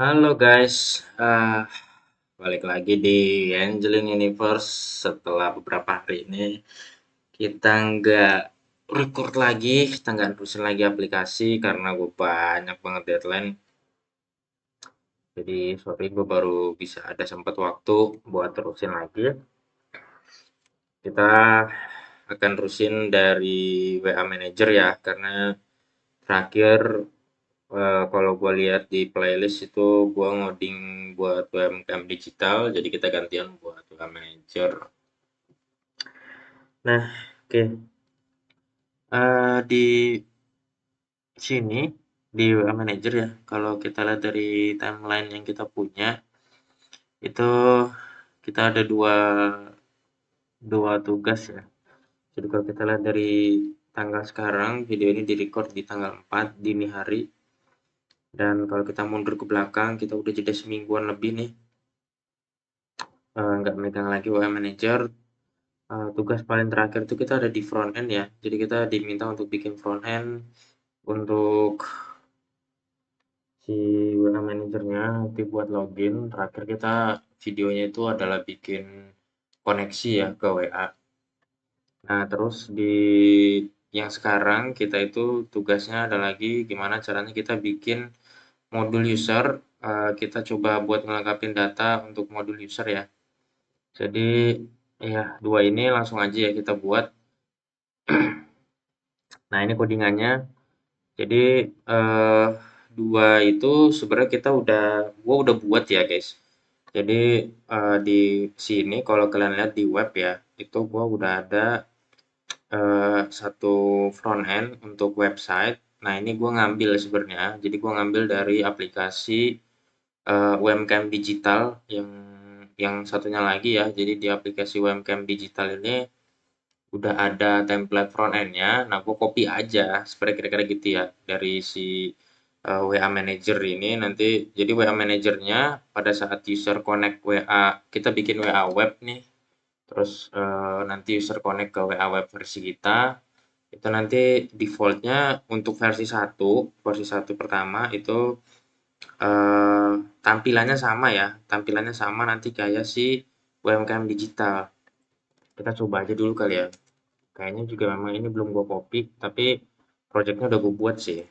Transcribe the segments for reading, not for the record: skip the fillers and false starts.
Halo guys, balik lagi di Angeling Universe. Setelah beberapa hari ini kita nggak record lagi, kita nggak terusin lagi aplikasi karena gue banyak banget deadline. Jadi sorry, gue baru bisa ada sempat waktu buat terusin lagi. Kita akan terusin dari WA Manager ya, karena terakhir kalau gue lihat di playlist itu gue ngoding buat UMKM digital, jadi kita gantian buat WA Manager. Nah, oke. Di sini di WA Manager ya, kalau kita lihat dari timeline yang kita punya, itu kita ada dua tugas ya. Jadi kalau kita lihat dari tanggal sekarang, video ini direcord di tanggal 4 dini hari. Dan kalau kita mundur ke belakang, kita udah jeda semingguan lebih nih, nggak megang lagi WA Manager. Tugas paling terakhir itu kita ada di front end ya. Jadi kita diminta untuk bikin front end untuk si WA Manajernya nanti buat login. Terakhir kita videonya itu adalah bikin koneksi ya ke WA. Nah, terus di yang sekarang kita itu tugasnya ada lagi gimana caranya kita bikin modul user. Kita coba buat ngelengkapin data untuk modul user ya. Jadi ya dua ini langsung aja ya kita buat. Nah, ini codingannya. Jadi, eee, 2 itu sebenarnya gua udah buat ya, guys. Jadi, di sini kalau kalian lihat di web ya, itu gua udah ada, 1 front end untuk website. Nah, ini gua ngambil sebenarnya, jadi gua ngambil dari aplikasi, UMKM Digital yang satunya lagi ya. Jadi di aplikasi UMKM Digital ini udah ada template front end-nya. Nah, gue copy aja seperti kira-kira gitu ya dari si WA Manager ini nanti. Jadi WA Manager-nya pada saat user connect WA, kita bikin WA web nih. Terus nanti user connect ke WA web versi kita. Itu nanti default-nya untuk versi satu pertama itu tampilannya sama ya. Tampilannya sama nanti kayak si UMKM digital. Kita coba aja dulu kali ya. Kayaknya juga memang ini belum gue copy, tapi projectnya udah gue buat sih.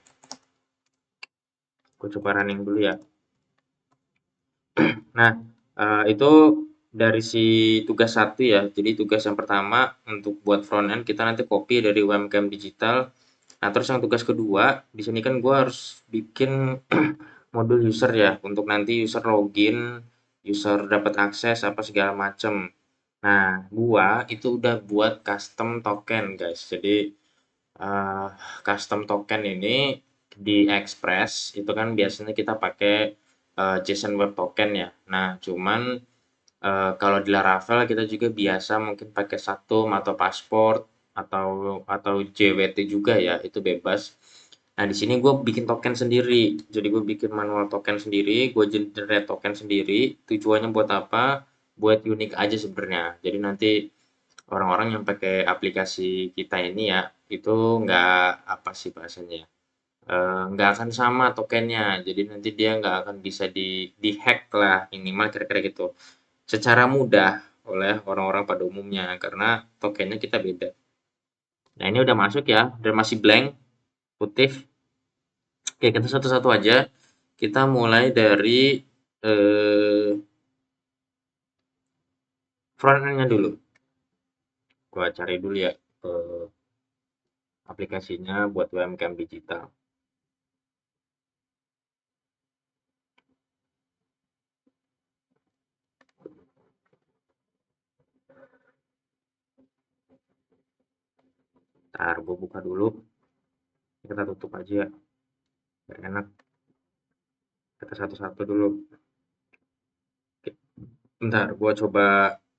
Gue coba running dulu ya. Nah, itu dari si tugas satu ya. Jadi tugas yang pertama untuk buat front end kita nanti copy dari UMKM Digital. Nah, terus yang tugas kedua, di sini kan gue harus bikin modul user ya, untuk nanti user login, user dapat akses apa segala macem. Nah, gua itu udah buat custom token guys. Jadi Eee, custom token ini di Express itu kan biasanya kita pakai, JSON Web Token ya. Nah, cuman, kalau di Laravel kita juga biasa mungkin pakai Satum atau Passport atau JWT juga ya, itu bebas. Nah, di sini gue bikin token sendiri. Jadi gue bikin manual token sendiri, gue generate token sendiri. Tujuannya buat apa? Buat unik aja sebenarnya. Jadi nanti orang-orang yang pakai aplikasi kita ini ya, itu nggak apa sih bahasanya ya, nggak akan sama tokennya. Jadi nanti dia nggak akan bisa di-hack lah minimal kira-kira gitu. Secara mudah oleh orang-orang pada umumnya karena tokennya kita beda. Nah ini udah masuk ya, udah masih blank, putih. Oke kita satu-satu aja. Kita mulai dari eh, front end-nya dulu. Gua cari dulu ya aplikasinya buat UMKM digital. Ntar gue buka dulu. Kita tutup aja ya, biar enak. Kita satu-satu dulu. Oke, bentar, gua coba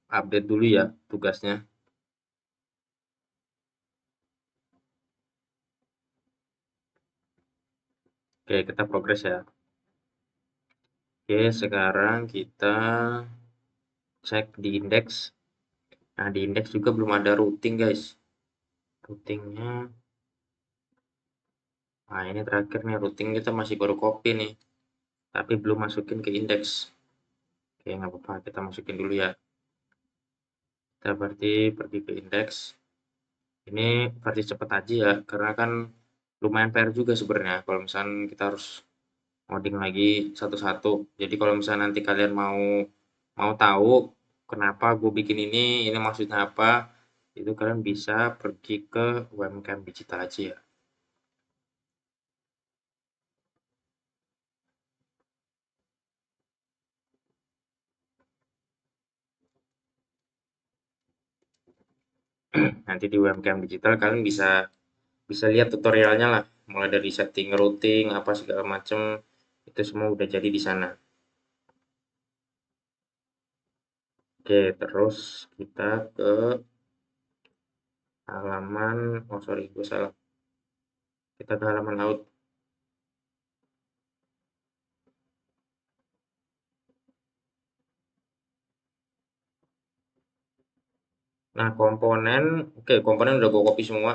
update dulu ya tugasnya. Oke, kita progres ya. Oke, sekarang kita cek di indeks. Nah, di indeks juga belum ada routing, guys. Routingnya, nah ini terakhir nih, routing kita masih baru copy nih. tapi belum masukin ke indeks. Oke, nggak apa-apa, kita masukin dulu ya. Kita berarti pergi ke indeks. Ini versi cepat aja ya, karena kan lumayan PR juga sebenarnya kalau misalnya kita harus ngoding lagi satu-satu. Jadi kalau misalnya nanti kalian mau mau tahu kenapa gue bikin ini maksudnya apa, itu kalian bisa pergi ke UMKM Digital aja ya. Nanti di UMKM Digital kalian bisa bisa lihat tutorialnya lah, mulai dari setting routing apa segala macem, itu semua udah jadi di sana. Oke, terus kita ke halaman, oh sorry, gue salah. Kita ke halaman laut. Nah, komponen, oke, komponen udah gue copy semua.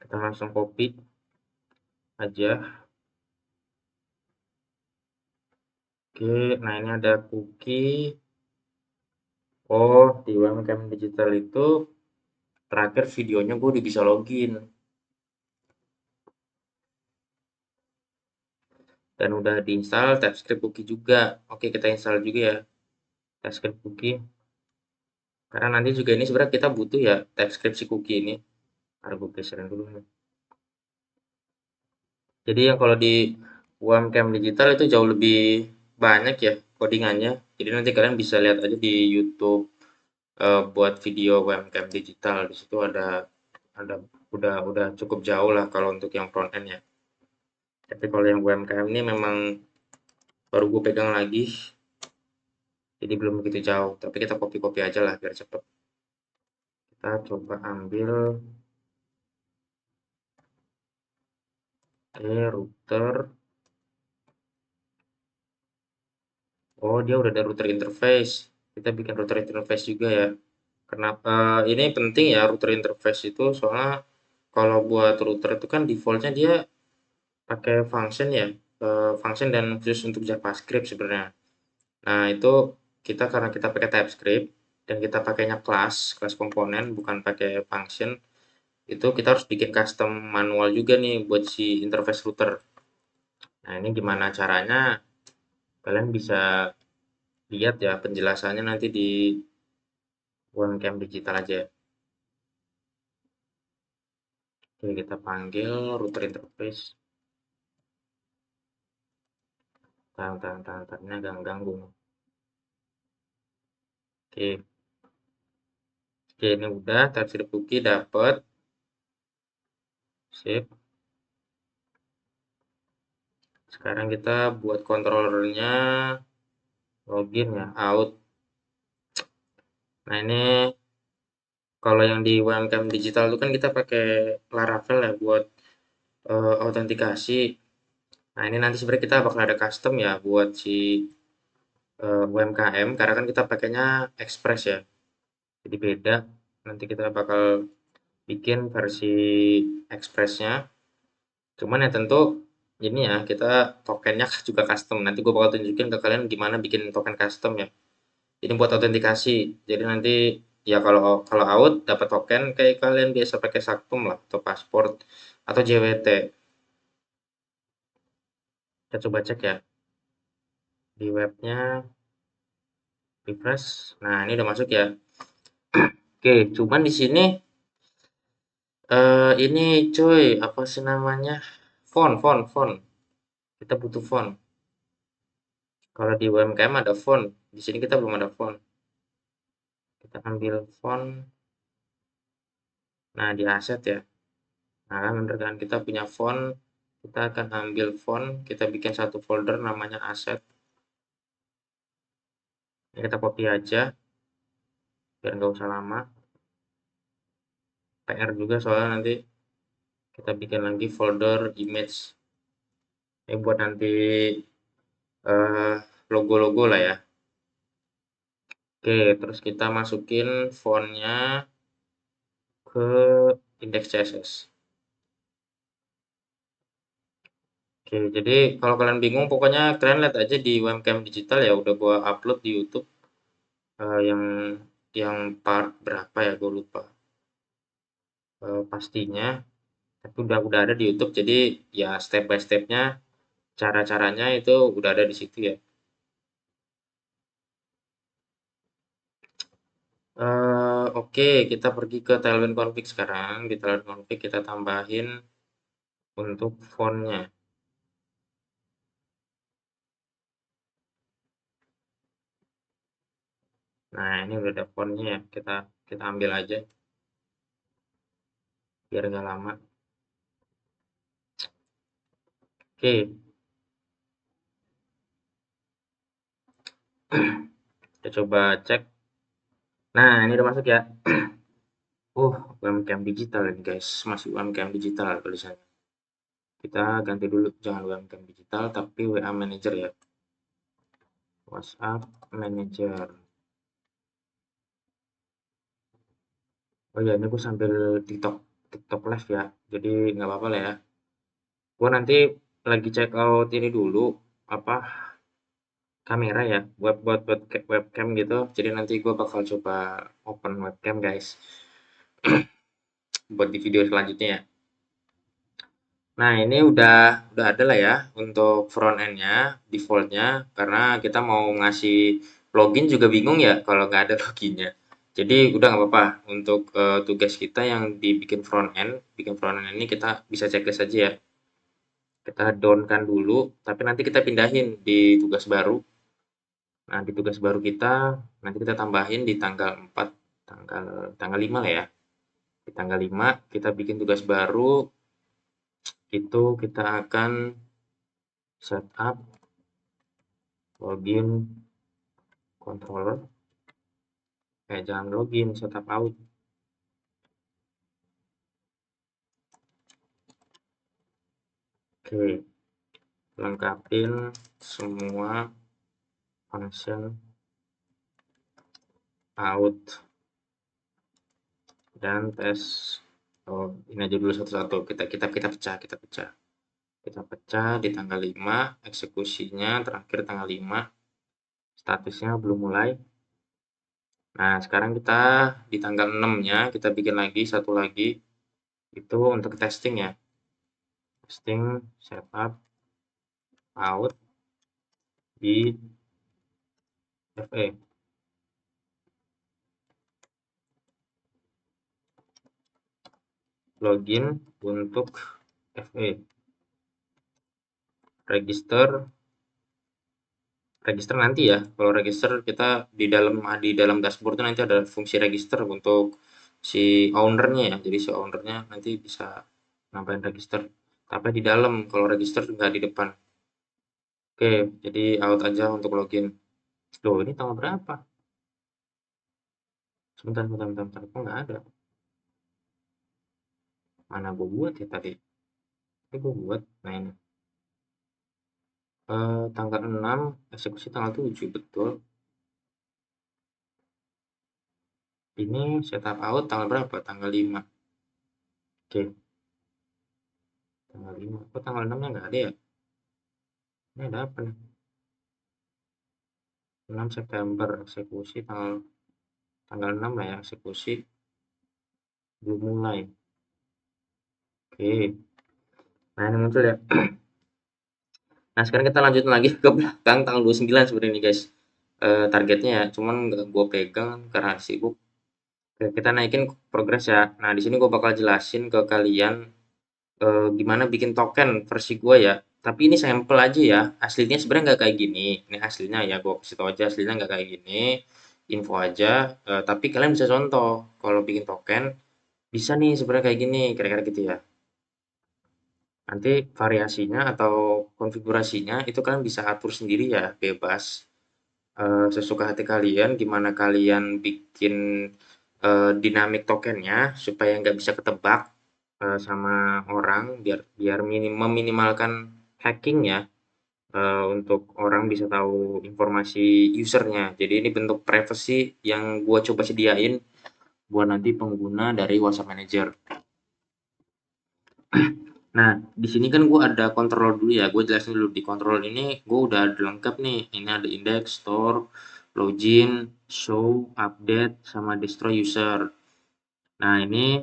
Kita langsung copy aja. Oke, nah ini ada cookie. Oh, di UMKM Digital itu terakhir videonya gue udah bisa login. Dan udah diinstal TypeScript cookie juga. Oke, kita install juga ya TypeScript cookie. Karena nanti juga ini sebenarnya kita butuh ya TypeScript si cookie ini. Harus gue geserin dulu nih. Jadi yang kalau di UMKM Digital itu jauh lebih banyak ya codingannya. Jadi nanti kalian bisa lihat aja di YouTube buat video UMKM Digital. Di situ ada udah cukup jauh lah kalau untuk yang front end ya. Tapi kalau yang UMKM ini memang baru gue pegang lagi, jadi belum begitu jauh. Tapi kita copy-copy aja lah biar cepet. Kita coba ambil router. Oh, dia udah ada router interface. Kita bikin router interface juga ya. Kenapa ini penting ya router interface itu? Soalnya kalau buat router itu kan defaultnya dia pakai function ya, function dan khusus untuk JavaScript sebenarnya. Nah, itu kita karena kita pakai TypeScript dan kita pakainya kelas komponen bukan pakai function, itu kita harus bikin custom manual juga nih buat si interface router. Nah, ini gimana caranya? Kalian bisa lihat ya penjelasannya nanti di UMKM Digital aja. Oke, kita panggil router interface. Ini agak ganggu. Oke, oke ini udah TypeScript cookie dapat. Sip. Sekarang kita buat controllernya login ya, out. Nah, ini kalau yang di UMKM Digital itu kan kita pakai Laravel ya buat autentikasi. Nah, ini nanti sebenarnya kita bakal ada custom ya buat si UMKM karena kan kita pakainya Express ya. Jadi beda. Nanti kita bakal bikin versi Expressnya. Cuman ya tentu ini ya kita tokennya juga custom. Nanti gue bakal tunjukin ke kalian gimana bikin token custom ya. Ini buat autentikasi. Jadi nanti ya kalau kalau out dapat token kayak kalian biasa pakai Saktum lah atau pasport atau JWT. Kita coba cek ya di webnya, refresh. Nah, ini udah masuk ya. Oke, cuman di sini ini cuy, apa sih namanya? Font. Kita butuh font. Kalau di UMKM ada font, di sini kita belum ada font. Kita ambil font. Nah, di aset ya. Nah, kan bener kan kita punya font, kita akan ambil font, kita bikin satu folder namanya aset. Ini kita copy aja biar nggak usah lama. PR juga soalnya nanti kita bikin lagi folder image. Ini buat nanti logo-logo lah ya. Oke, terus kita masukin fontnya ke index CSS. Oke, jadi kalau kalian bingung, pokoknya kalian lihat aja di Webcam Digital ya, udah gua upload di YouTube yang part berapa ya, gue lupa pastinya, tapi udah ada di YouTube. Jadi ya step by stepnya, cara-caranya itu udah ada di situ ya. Oke, kita pergi ke Tailwind config sekarang. Di Tailwind config kita tambahin untuk fontnya. Nah, ini udah ada fontnya ya. Kita kita ambil aja biar nggak lama. Oke, kita coba cek. Nah, ini udah masuk ya. UMKM digital ini guys, masih UMKM digital tulisannya. Kita ganti dulu, jangan UMKM digital, tapi WA Manager ya. WhatsApp Manager. Oh ya, ini gue sambil TikTok TikTok live ya, jadi nggak apa-apa lah ya. Gue nanti lagi check out ini dulu, apa kamera ya, buat webcam gitu. Jadi nanti gue bakal coba open webcam guys, buat di video selanjutnya ya. Nah, ini udah ada lah ya untuk front end-nya, default-nya, karena kita mau ngasih login juga bingung ya kalau nggak ada loginnya. Jadi udah nggak apa-apa untuk tugas kita yang dibikin front end, bikin front end ini kita bisa checklist aja ya. Kita down-kan dulu, tapi nanti kita pindahin di tugas baru. Nah, di tugas baru kita nanti kita tambahin di tanggal 4, tanggal tanggal 5 lah ya. Di tanggal 5 kita bikin tugas baru, itu kita akan setup login controller, jangan login, setup out. Oke, lengkapin semua function out dan tes. Oh, ini aja dulu satu-satu. Kita pecah di tanggal 5, eksekusinya terakhir tanggal 5, statusnya belum mulai. Nah, sekarang kita di tanggal 6-nya kita bikin lagi satu lagi, itu untuk testing ya. Testing setup out di FE. Login untuk FE. Register register nanti ya. Kalau register kita di dalam dashboard itu nanti ada fungsi register untuk si ownernya ya. Jadi si ownernya nanti bisa nambahin register. Tapi di dalam, kalau register nggak di depan. Oke, jadi out aja untuk login. Loh, ini tanggal berapa? Sebentar, sebentar, sebentar, sebentar. Kok nggak ada? Mana gue buat ya tadi? Ini gue buat. Nah ini. Tanggal 6, eksekusi tanggal 7, betul. Ini setup out tanggal berapa? Tanggal 5. Oke, tanggal 5. Kok tanggal 6-nya nggak ada ya? Ini ada apa nih? 6 September eksekusi tanggal tanggal 6 lah ya, eksekusi belum mulai. Oke. Nah, ini muncul ya. Nah, sekarang kita lanjutin lagi ke belakang tanggal 29 sebenarnya nih, guys. Targetnya ya, cuman nggak gue pegang karena sibuk. Oke, kita naikin progres ya. Nah, di sini gue bakal jelasin ke kalian gimana bikin token versi gue ya. Tapi ini sampel aja ya. Aslinya sebenarnya nggak kayak gini. Ini aslinya ya, gue kasih tau aja aslinya nggak kayak gini. Info aja. Tapi kalian bisa contoh kalau bikin token bisa nih sebenarnya kayak gini, kira-kira gitu ya. Nanti variasinya atau konfigurasinya itu kalian bisa atur sendiri ya, bebas. Sesuka hati kalian, gimana kalian bikin dinamik tokennya supaya nggak bisa ketebak sama orang, biar biar meminimalkan hacking ya, untuk orang bisa tahu informasi usernya. Jadi ini bentuk privacy yang gua coba sediain buat nanti pengguna dari WhatsApp Manager. Nah, di sini kan gue ada control dulu ya. Gue jelasin dulu di control ini gue udah ada lengkap nih. Ini ada index, store, login, show, update, sama destroy user. Nah, ini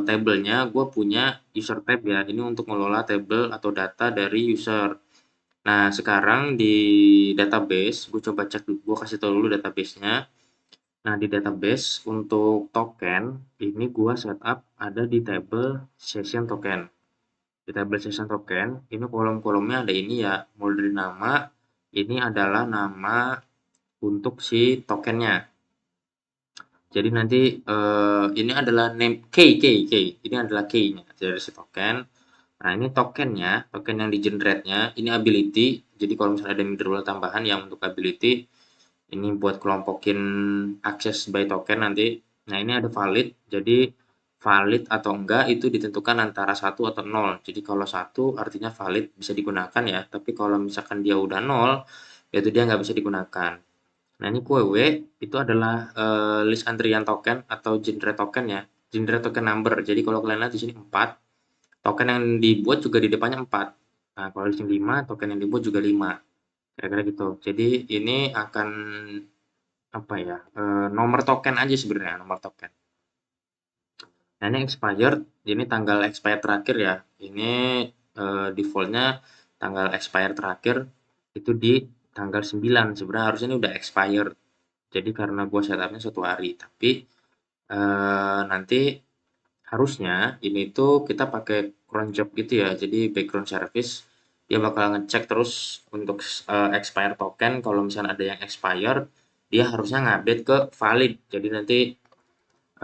tabelnya gue punya user tab ya. Ini untuk mengelola tabel atau data dari user. Nah, sekarang di database, gue coba cek dulu, gue kasih tau dulu databasenya. Nah, di database untuk token, ini gue setup ada di table session token. Di table session token, ini kolom-kolomnya ada ini ya, mulai dari nama, ini adalah nama untuk si tokennya. Jadi nanti ini adalah name key, ini adalah key-nya dari si token. Nah, ini tokennya, token yang di generate-nya, ini ability. Jadi kalau misalnya ada middleware tambahan yang untuk ability, ini buat kelompokin access by token nanti. Nah, ini ada valid. Jadi valid atau enggak itu ditentukan antara satu atau nol. Jadi kalau satu artinya valid bisa digunakan ya. Tapi kalau misalkan dia udah nol, itu dia nggak bisa digunakan. Nah, ini QW itu adalah list antrian token atau generate token ya. Generate token number. Jadi kalau kalian lihat di sini 4, token yang dibuat juga di depannya 4. Nah, kalau di sini 5, token yang dibuat juga 5. Kira-kira gitu. Jadi ini akan apa ya? Nomor token aja sebenarnya, nomor token. Nah, ini expired, ini tanggal expired terakhir ya. Ini defaultnya tanggal expired terakhir itu di tanggal 9. Sebenarnya harusnya ini udah expired. Jadi karena gua setupnya 1 hari, tapi nanti harusnya ini tuh kita pakai cron job gitu ya. Jadi background service dia bakal ngecek terus untuk expire token. Kalau misalnya ada yang expired, dia harusnya ngupdate ke valid. Jadi nanti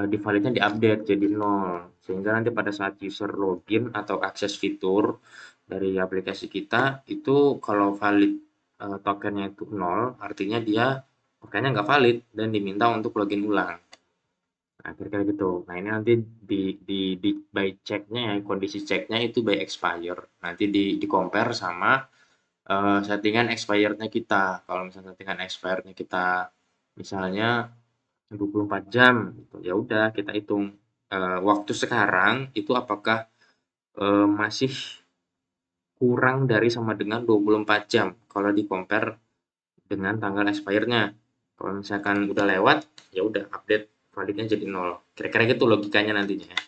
di validnya diupdate jadi 0. Sehingga nanti pada saat user login atau akses fitur dari aplikasi kita itu kalau valid tokennya itu 0, artinya dia tokennya nggak valid dan diminta untuk login ulang. Nah, kira-kira gitu. Nah, ini nanti di by check-nya ya, kondisi ceknya itu by expire. Nanti di compare sama settingan expirednya kita. Kalau misalnya settingan expirednya kita misalnya 24 jam, gitu. Ya udah kita hitung waktu sekarang itu apakah masih kurang dari sama dengan 24 jam kalau di compare dengan tanggal expirednya. Kalau misalkan udah lewat, ya udah update validnya jadi 0. Kira-kira gitu logikanya nantinya ya.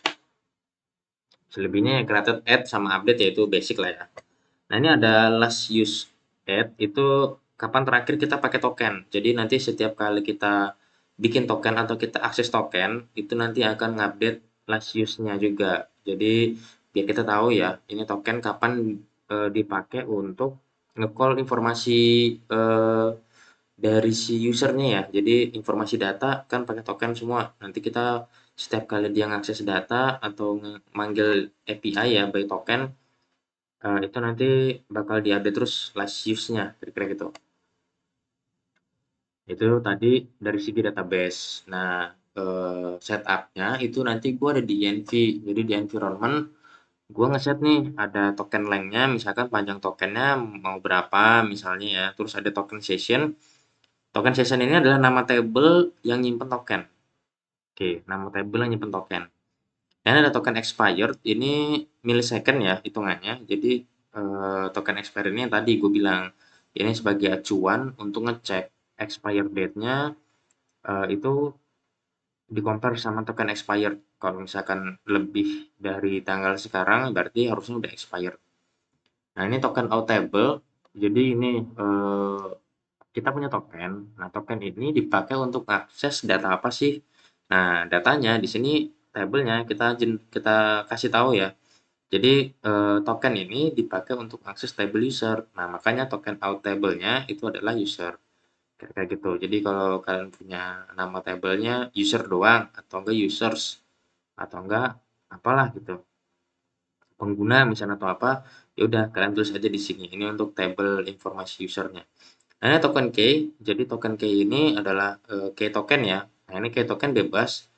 Selebihnya yang created add sama update yaitu basic lah ya. Nah, ini ada last use add itu kapan terakhir kita pakai token. Jadi nanti setiap kali kita bikin token atau kita akses token itu nanti akan ngupdate last use-nya juga. Jadi biar kita tahu ya, ini token kapan dipakai untuk nge-call informasi eh, dari si usernya ya. Jadi informasi data kan pakai token semua. Nanti kita setiap kali dia ngakses data atau manggil API ya by token, itu nanti bakal diupdate terus last use-nya, kira-kira gitu. Itu tadi dari segi database. Nah, setup-nya itu nanti gua ada di env. Jadi di environment gua ngeset nih ada token length-nya, misalkan panjang tokennya mau berapa misalnya ya. Terus ada token session. Token session ini adalah nama table yang nyimpen token. Oke, nama table yang nyimpen token. Dan ada token expired, ini millisecond ya hitungannya. Jadi token expired ini yang tadi gue bilang, ini sebagai acuan untuk ngecek expired date-nya itu di-compare sama token expired. Kalau misalkan lebih dari tanggal sekarang, berarti harusnya udah expired. Nah, ini token outable. Jadi ini kita punya token. Nah, token ini dipakai untuk akses data apa sih? Nah, datanya di sini tabelnya kita kasih tahu ya. Jadi token ini dipakai untuk akses table user. Nah, makanya token out table-nya itu adalah user. Kayak gitu. Jadi kalau kalian punya nama table-nya user doang atau enggak users atau enggak apalah gitu. Pengguna misalnya atau apa, ya udah kalian tulis aja di sini. Ini untuk table informasi usernya. Nah, ini token key. Jadi token key ini adalah key token ya. Nah, ini key token bebas.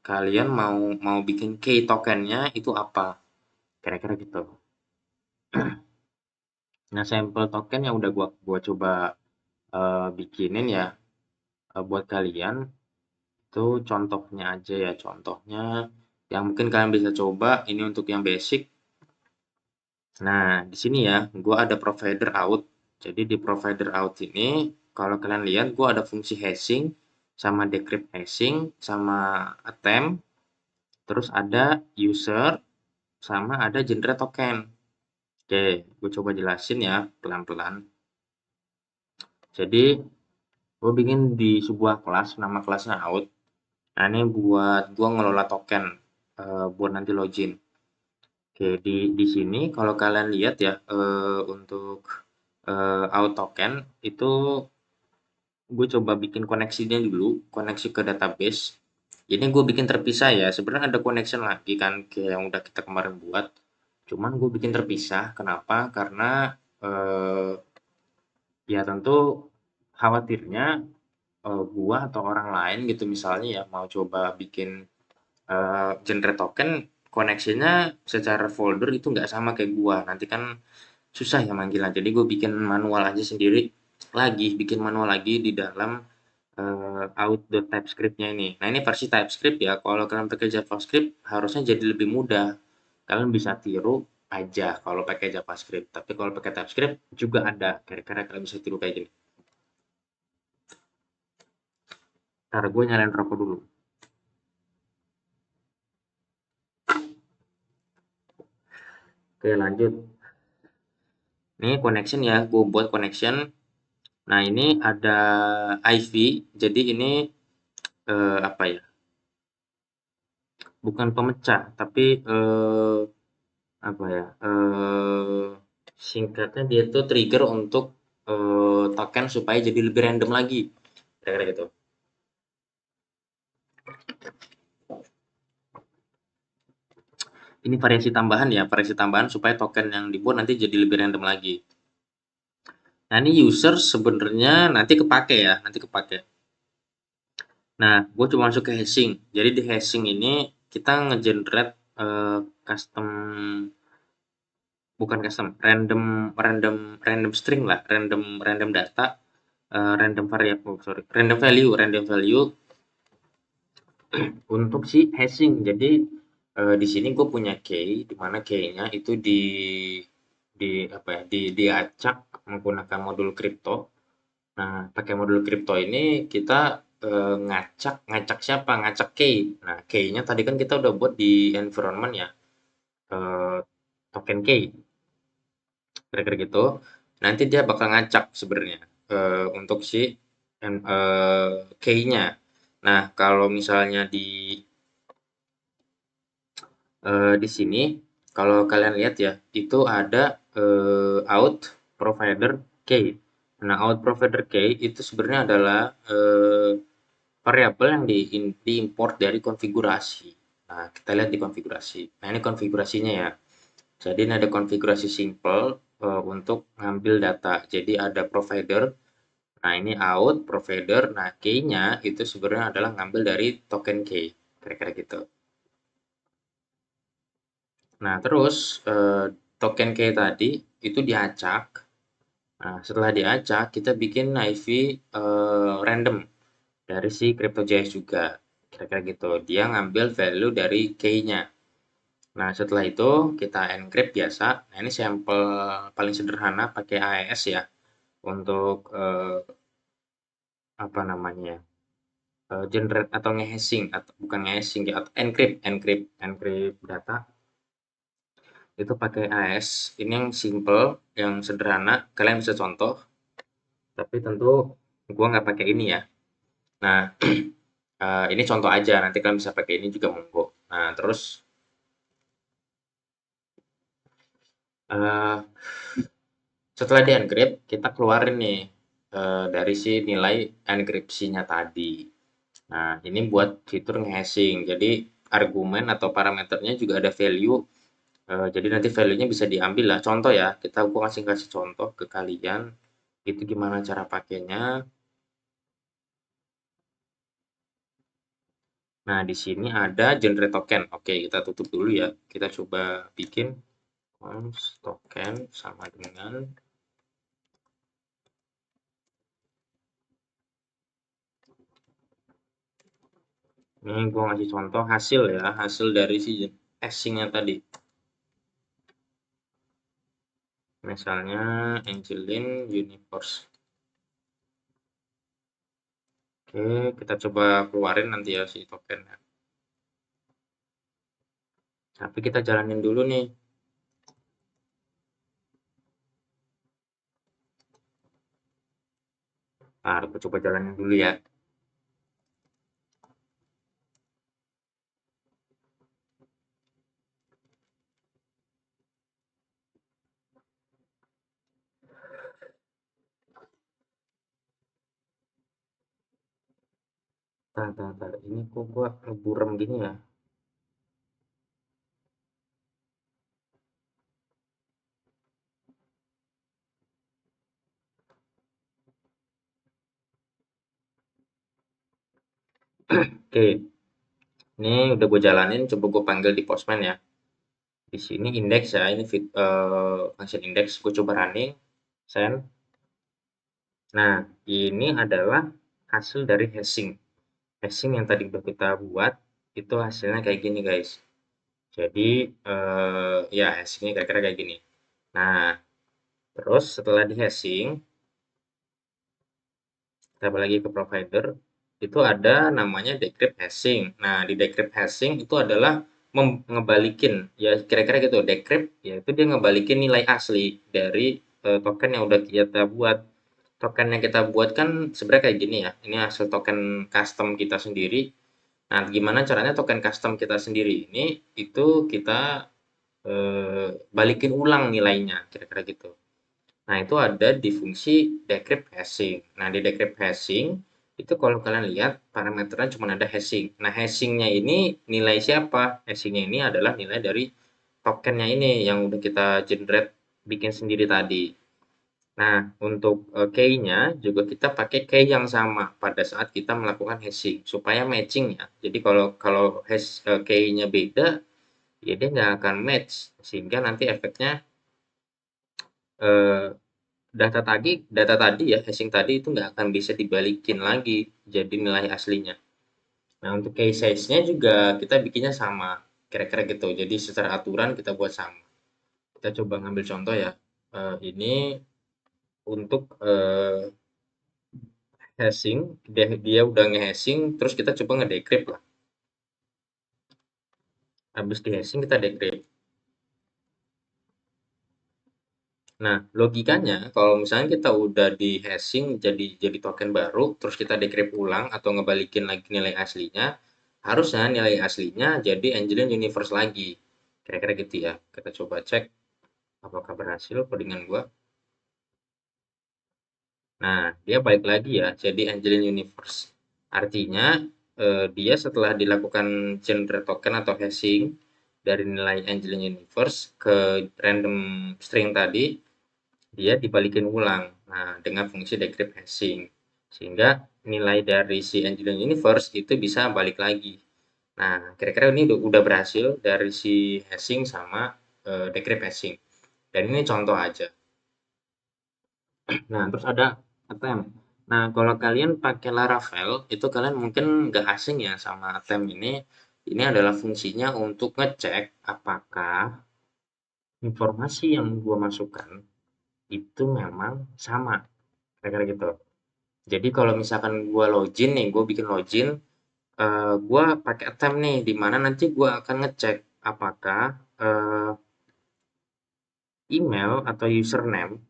Kalian mau mau bikin key tokennya itu apa? Kira-kira gitu. Nah, sampel token yang udah gua coba bikinin ya buat kalian itu contohnya aja ya. Contohnya yang mungkin kalian bisa coba ini untuk yang basic. Nah, di sini ya, gua ada provider out. Jadi di provider out ini, kalau kalian lihat, gua ada fungsi hashing, sama decrypt hashing, sama attempt, terus ada user, sama ada generate token. Oke, gue coba jelasin ya pelan-pelan. Jadi, gue bikin di sebuah kelas, nama kelasnya out. Nah, ini buat gue ngelola token, buat nanti login. Oke, di sini kalau kalian lihat ya, untuk out token itu gue coba bikin koneksinya dulu, koneksi ke database. Ini gue bikin terpisah ya. Sebenarnya ada connection lagi kan kayak yang udah kita kemarin buat. Cuman gue bikin terpisah. Kenapa? Karena ya tentu khawatirnya gua atau orang lain gitu misalnya ya mau coba bikin generate token koneksinya secara folder itu nggak sama kayak gua. Nanti kan susah ya manggilan. Jadi gue bikin manual aja sendiri lagi, bikin manual lagi di dalam out.typescript-nya ini. Nah, ini versi TypeScript ya. Kalau kalian pakai JavaScript harusnya jadi lebih mudah. Kalian bisa tiru aja kalau pakai JavaScript. Tapi kalau pakai TypeScript juga ada. Kira-kira kalian bisa tiru kayak gini. Ntar gue nyalain rokok dulu. Oke, lanjut. Ini connection ya. Gue buat connection. Nah, ini ada IV. Jadi ini apa ya? Bukan pemecah, tapi apa ya? Singkatnya dia tuh trigger untuk token supaya jadi lebih random lagi. Kira-kira gitu. Ini variasi tambahan supaya token yang dibuat nanti jadi lebih random lagi. Nah, ini user sebenarnya nanti kepake ya, nanti kepake. Nah, gue coba masuk ke hashing. Jadi di hashing ini kita ngegenerate custom, bukan custom, random random random string lah, random random data, random variable, sorry, random value untuk si hashing. Jadi di sini gue punya key, di mana key-nya itu di apa ya, diacak menggunakan modul kripto. Nah, pakai modul kripto ini kita ngacak ngacak siapa? Ngacak key. Nah, key-nya tadi kan kita udah buat di environment ya, eh, token key, kira-kira gitu. Nanti dia bakal ngacak sebenarnya untuk si key-nya. Nah, kalau misalnya di sini kalau kalian lihat ya, itu ada out provider key. Nah, out provider key itu sebenarnya adalah variabel yang diimport dari konfigurasi. Nah, kita lihat di konfigurasi. Nah, ini konfigurasinya ya. Jadi ini ada konfigurasi simple untuk ngambil data. Jadi ada provider. Nah, ini out provider. Nah, key-nya itu sebenarnya adalah ngambil dari token key. Kira-kira gitu. Nah, terus token key tadi itu diacak. Nah, setelah diacak, kita bikin IV random dari si CryptoJS juga. Kira-kira gitu. Dia ngambil value dari key-nya. Nah, setelah itu kita encrypt biasa. Nah, ini sampel paling sederhana pakai AES ya untuk apa namanya? Generate atau ngehashing atau bukan ngehashing ya, atau encrypt data itu pakai AES. Ini yang simple, yang sederhana. Kalian bisa contoh, tapi tentu gua nggak pakai ini ya. Nah, ini contoh aja. Nanti kalian bisa pakai ini juga monggo. Nah, terus eh, setelah di-encrypt, kita keluarin nih dari si nilai enkripsinya tadi. Nah, ini buat fitur nge-hashing. Jadi, argumen atau parameternya juga ada value. Jadi nanti value-nya bisa diambil lah. Contoh ya, gua kasih contoh ke kalian. Itu gimana cara pakainya. Nah, di sini ada generate token. Oke, kita tutup dulu ya. Kita coba bikin const token sama dengan ini gua ngasih contoh hasil ya, hasil dari si hashing-nya tadi. Misalnya Angelin Universe. Oke, kita coba keluarin nanti ya si tokennya. Tapi kita jalanin dulu nih. Nah, aku coba jalanin dulu ya. Tar. Ini kok gua ngeburem gini ya? Oke, ini udah gue jalanin. Coba gue panggil di Postman ya. Di sini index ya, ini function index. Gue coba running, send. Nah, ini adalah hasil dari hashing. Hashing yang tadi udah kita buat, itu hasilnya kayak gini guys. Jadi, ya hashingnya kira-kira kayak gini. Nah, terus setelah di hashing, kita balik lagi ke provider, itu ada namanya decrypt hashing. Nah, di decrypt hashing itu adalah ngebalikin, ya kira-kira gitu, decrypt, yaitu dia ngebalikin nilai asli dari token yang udah kita buat. Token yang kita buat kan sebenarnya kayak gini ya, ini hasil token custom kita sendiri. Nah, gimana caranya token custom kita sendiri ini, itu kita balikin ulang nilainya, kira-kira gitu. Nah, itu ada di fungsi decrypt hashing. Nah, di decrypt hashing itu kalau kalian lihat parameternya cuma ada hashing. Nah, hashingnya ini nilai siapa? Hashingnya ini adalah nilai dari tokennya ini yang udah kita generate bikin sendiri tadi. Nah, untuk key-nya juga kita pakai key yang sama pada saat kita melakukan hashing supaya matching ya. Jadi kalau kalau key-nya beda, ya dia nggak akan match sehingga nanti efeknya eh, data tadi ya, hashing tadi itu nggak akan bisa dibalikin lagi jadi nilai aslinya. Nah, untuk key size-nya juga kita bikinnya sama, kira-kira gitu. Jadi secara aturan kita buat sama. Kita coba ngambil contoh ya. Ini untuk hashing, dia udah nge-hashing, terus kita coba nge-decrypt lah. Habis di-hashing kita decrypt. Nah, logikanya kalau misalnya kita udah di-hashing jadi token baru, terus kita decrypt ulang atau ngebalikin lagi nilai aslinya, harusnya nilai aslinya jadi Angelin Universe lagi. Kira-kira gitu ya. Kita coba cek apakah berhasil codingan gua. Nah, dia balik lagi ya, jadi Angelin Universe. Artinya, dia setelah dilakukan generate token atau hashing dari nilai Angelin Universe ke random string tadi, dia dibalikin ulang. Nah, dengan fungsi decrypt hashing. Sehingga nilai dari si Angelin Universe itu bisa balik lagi. Nah, kira-kira ini udah berhasil dari si hashing sama decrypt hashing. Dan ini contoh aja. Nah, terus ada attempt. Nah, kalau kalian pakai Laravel, itu kalian mungkin nggak asing ya sama attempt ini. Ini adalah fungsinya untuk ngecek apakah informasi yang gua masukkan itu memang sama, kira-kira gitu. Jadi kalau misalkan gua login nih, gua bikin login, gua pakai attempt nih, di mana nanti gua akan ngecek apakah email atau username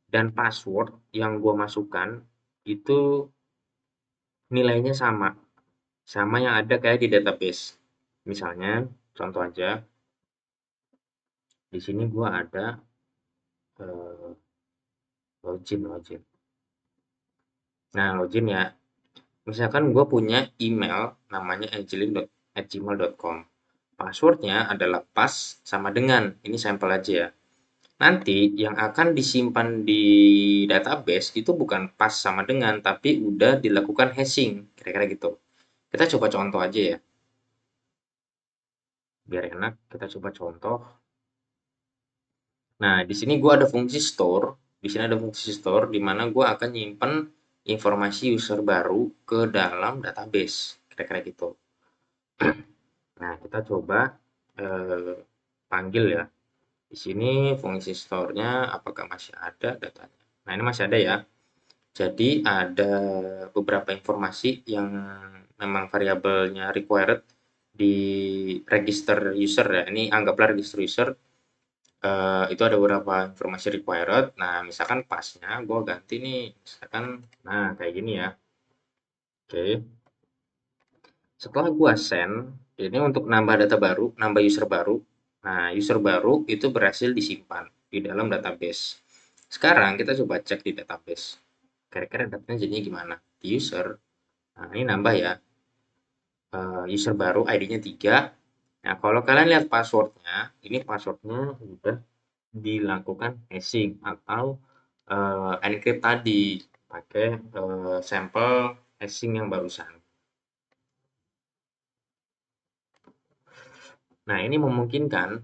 dan password yang gua masukkan itu nilainya sama. Sama yang ada kayak di database. Misalnya, contoh aja, di sini gua ada eh, login. Nah, login ya. Misalkan gue punya email namanya angelin@gmail.com. Passwordnya adalah pas sama dengan, ini sampel aja ya. Nanti yang akan disimpan di database itu bukan pas sama dengan, tapi udah dilakukan hashing, kira-kira gitu. Kita coba contoh aja ya, biar enak. Kita coba contoh. Nah, di sini gua ada fungsi store. Di sini ada fungsi store di mana gua akan nyimpen informasi user baru ke dalam database. Kira-kira gitu. Nah, kita coba panggil ya. Di sini fungsi store-nya apakah masih ada datanya. Nah, ini masih ada ya. Jadi ada beberapa informasi yang memang variabelnya required di register user ya. Ini anggaplah register user, itu ada beberapa informasi required. Nah, misalkan pasnya gue ganti nih, misalkan, nah kayak gini ya. Oke, setelah gue send, ini untuk nambah data baru, nambah user baru. Nah, user baru itu berhasil disimpan di dalam database. Sekarang kita coba cek di database. Kira-kira datanya jadinya gimana? Di user, nah ini nambah ya, user baru ID-nya 3. Nah, kalau kalian lihat passwordnya, ini passwordnya udah dilakukan hashing atau encrypt tadi pakai sampel hashing yang barusan. Nah, ini memungkinkan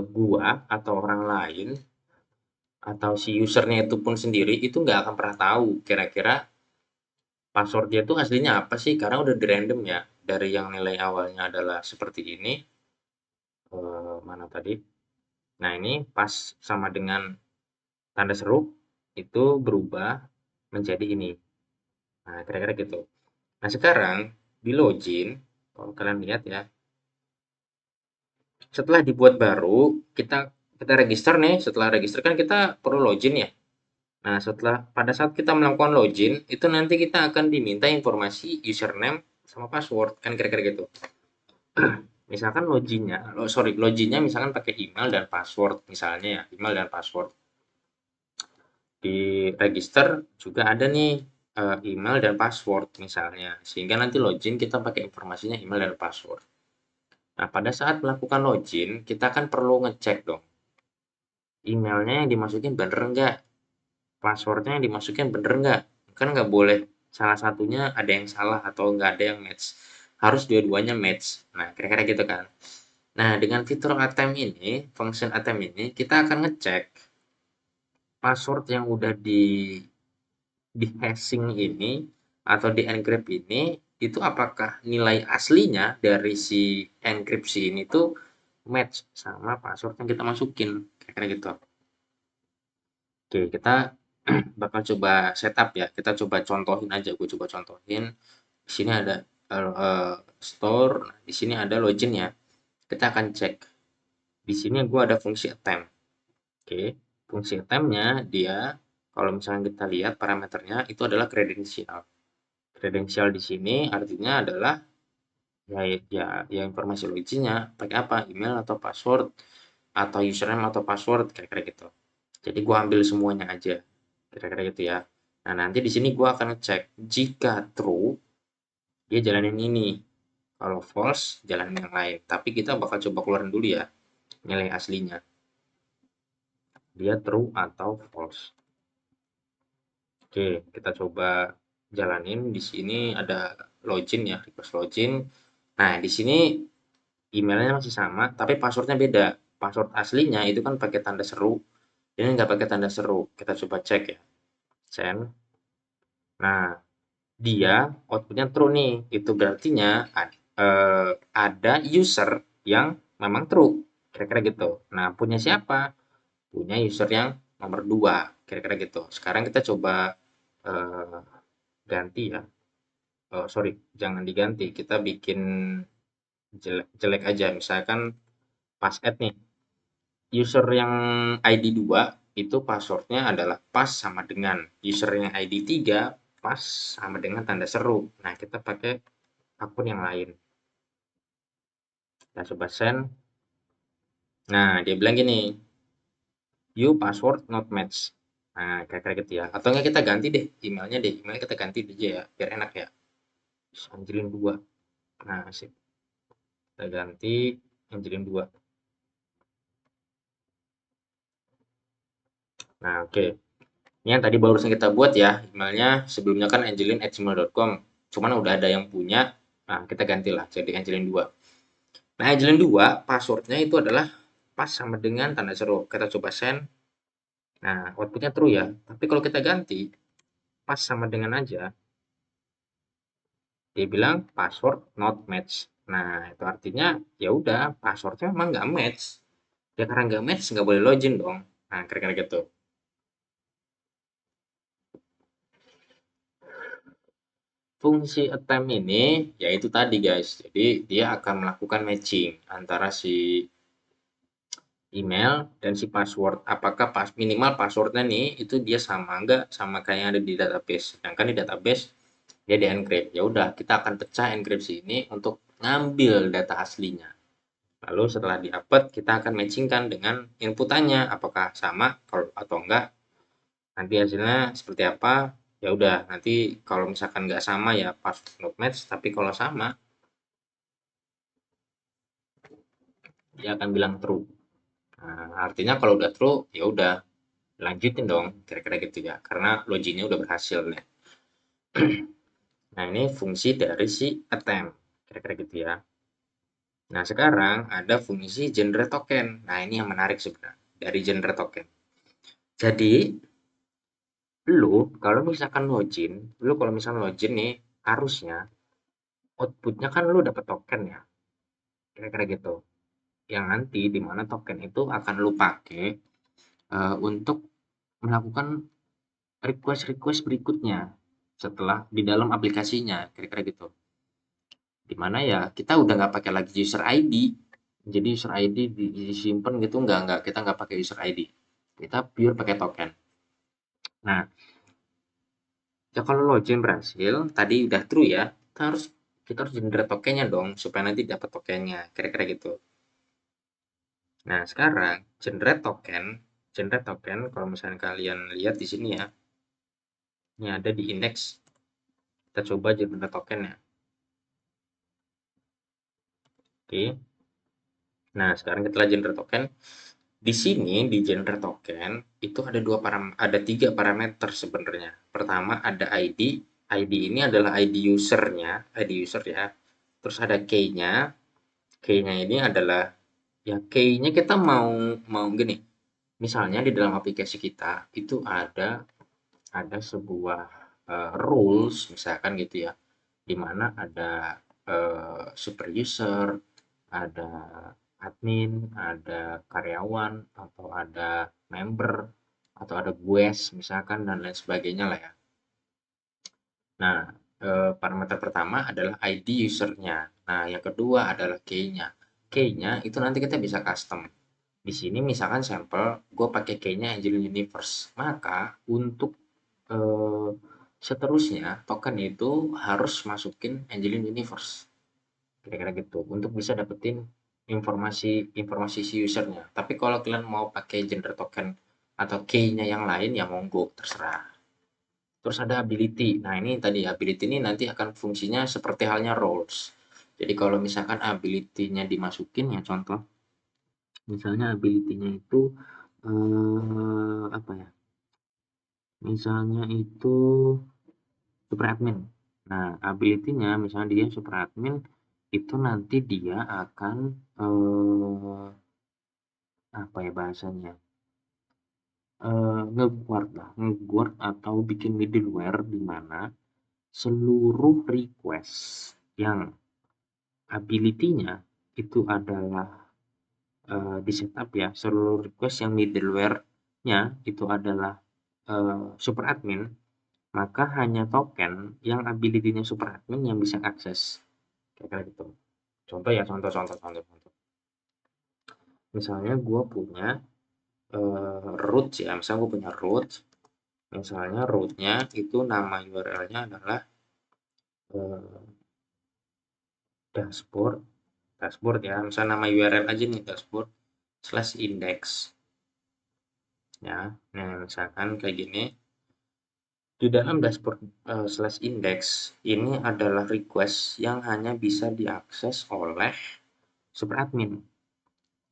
gua atau orang lain atau si usernya itu pun sendiri itu nggak akan pernah tahu kira-kira password dia tuh aslinya apa sih, karena udah di random ya dari yang nilai awalnya adalah seperti ini. Mana tadi? Nah, ini pas sama dengan tanda seru itu berubah menjadi ini. Nah, kira-kira gitu. Nah, sekarang di login, kalau kalian lihat ya, setelah dibuat baru, kita kita register nih. Setelah register kan kita perlu login ya. Nah, setelah pada saat kita melakukan login, itu nanti kita akan diminta informasi username sama password, kan kira-kira gitu. Misalkan loginnya misalkan pakai email dan password misalnya ya, email dan password. Di register juga ada nih email dan password misalnya, sehingga nanti login kita pakai informasinya email dan password. Nah, pada saat melakukan login, kita kan perlu ngecek dong, emailnya yang dimasukin bener nggak, passwordnya yang dimasukin bener nggak. Kan nggak boleh salah satunya ada yang salah atau nggak ada yang match. Harus dua-duanya match. Nah, kira-kira gitu kan. Nah, dengan fitur attempt ini, function attempt ini, kita akan ngecek password yang udah di hashing ini atau di encrypt ini itu apakah nilai aslinya dari si enkripsi ini tuh match sama password yang kita masukin, kira-kira gitu. Oke, kita bakal coba setup ya. Kita coba contohin aja. Gue coba contohin. Di sini ada store, nah, di sini ada login ya. Kita akan cek. Di sini gue ada fungsi attempt. Oke, fungsi attempt-nya dia kalau misalnya kita lihat parameternya itu adalah kredensial. Kredensial di sini artinya adalah ya informasi loginnya pakai apa? Email atau password atau username atau password kira-kira gitu. Jadi gua ambil semuanya aja. Kira-kira gitu ya. Nah, nanti di sini gua akan ngecek jika true dia jalanin ini. Kalau false jalanin yang lain. Tapi kita bakal coba keluarin dulu ya nilai aslinya. Dia true atau false. Oke, kita coba jalanin. Di sini ada login ya, request login. Nah, di sini emailnya masih sama, tapi passwordnya beda. Password aslinya itu kan pakai tanda seru. Ini nggak pakai tanda seru. Kita coba cek ya. Send. Nah, dia outputnya true nih. Itu berartinya ada user yang memang true. Kira-kira gitu. Nah, punya siapa? Punya user yang nomor 2. Kira-kira gitu. Sekarang kita coba eh, ganti ya. Oh, sorry, jangan diganti. Kita bikin jelek, jelek aja. Misalkan pas add nih. User yang ID 2 itu passwordnya adalah pas sama dengan user yang ID 3 pas sama dengan tanda seru. Nah, kita pakai akun yang lain. Kita coba send. Nah, dia bilang gini, you password not match. Nah, kira-kira gitu ya. Atau enggak kita ganti deh emailnya deh. Emailnya kita ganti aja ya, biar enak ya. Anjlin 2. Nah, sip. Kita ganti Anjlin 2. Nah, oke. Ini yang tadi barusan kita buat ya. Emailnya sebelumnya kan angelin@gmail.com. Cuman udah ada yang punya. Nah, kita gantilah jadi Angelin 2. Nah, Angelin 2 passwordnya itu adalah pas sama dengan tanda seru. Kita coba send. Nah, outputnya true ya. Tapi kalau kita ganti pas sama dengan aja, dia bilang password not match. Nah, itu artinya ya udah passwordnya memang nggak match. Ya karena nggak match, nggak boleh login dong. Nah, kira-kira gitu. Fungsi attempt ini, yaitu tadi guys. Jadi dia akan melakukan matching antara si email dan si password. Apakah minimal passwordnya nih itu dia sama nggak sama kayak yang ada di database. Sedangkan di database dia di encrypt. Ya udah, kita akan pecah enkripsi ini untuk ngambil data aslinya. Lalu setelah di-upload, kita akan matchingkan dengan inputannya apakah sama kalau atau enggak. Nanti hasilnya seperti apa? Ya udah, nanti kalau misalkan nggak sama ya pas not match, tapi kalau sama dia akan bilang true. Nah, artinya kalau udah true ya udah lanjutin dong, kira-kira gitu ya. Karena loginnya udah berhasil nih. Nah, ini fungsi dari si attempt, kira-kira gitu ya. Nah, sekarang ada fungsi generate token. Nah, ini yang menarik sebenarnya dari generate token. Jadi, lu kalau misalkan login nih, harusnya outputnya kan lu dapet token ya, kira-kira gitu. Yang nanti di mana token itu akan lu pakai untuk melakukan request-request berikutnya setelah di dalam aplikasinya, kira-kira gitu. Di mana ya kita udah nggak pakai lagi user ID. Jadi user ID disimpan gitu nggak kita nggak pakai user ID. Kita pure pakai token. Nah, ya kalau login berhasil, tadi udah true ya, kita harus generate tokennya dong supaya nanti dapat tokennya, kira-kira gitu. Nah, sekarang generate token kalau misalnya kalian lihat di sini ya, ini ada di index. Kita coba generate token ya. Oke. Nah, sekarang kita generate token. Di sini di generate token itu ada tiga parameter sebenarnya. Pertama ada ID. ID ini adalah ID usernya, ID user ya. Terus ada key-nya. Key-nya ini adalah ya key-nya kita mau mau gini. Misalnya di dalam aplikasi kita itu ada sebuah rules misalkan gitu ya. Di mana ada super user, ada admin, ada karyawan, atau ada member, atau ada guest misalkan dan lain sebagainya lah ya. Nah, parameter pertama adalah ID usernya. Nah, yang kedua adalah key-nya. Key-nya itu nanti kita bisa custom. Di sini misalkan sampel, gue pakai key-nya Angel Universe. Maka untuk eh, seterusnya token itu harus masukin Angelin Universe. Kira-kira gitu untuk bisa dapetin informasi informasi si usernya. Tapi kalau kalian mau pakai gender token atau key-nya yang lain ya monggo terserah. Terus ada ability. Nah, ini tadi ability ini nanti akan fungsinya seperti halnya roles. Jadi kalau misalkan ability-nya dimasukin ya contoh misalnya ability-nya itu apa ya? Misalnya itu super admin. Nah, ability-nya misalnya dia super admin itu nanti dia akan apa ya bahasanya? Nge-guard atau bikin middleware di mana seluruh request yang ability-nya itu adalah di setup ya, seluruh request yang middleware-nya itu adalah super admin, maka hanya token yang ability-nya super admin yang bisa akses. Kayak gitu. Contoh ya, contoh. Misalnya gue punya root ya, misalnya gue punya root, misalnya rootnya itu nama URL-nya adalah eh, dashboard, dashboard ya, misalnya nama URL aja nih dashboard slash index ya. Nah, misalkan kayak gini, di dalam dashboard slash index ini adalah request yang hanya bisa diakses oleh super admin.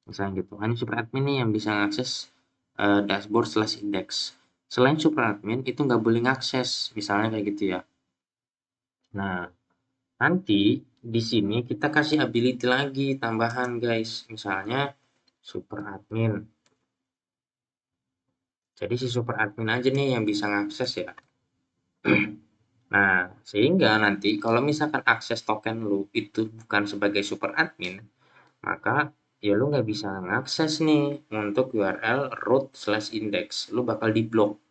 Misalnya gitu, hanya super admin nih yang bisa mengakses dashboard slash index. Selain super admin itu nggak boleh ngakses, misalnya kayak gitu ya. Nah, nanti di sini kita kasih ability lagi tambahan guys, misalnya super admin. Jadi si super admin aja nih yang bisa ngakses ya. Nah, sehingga nanti kalau misalkan akses token lu itu bukan sebagai super admin, maka ya lu nggak bisa ngakses nih untuk URL root/index, lu bakal diblok,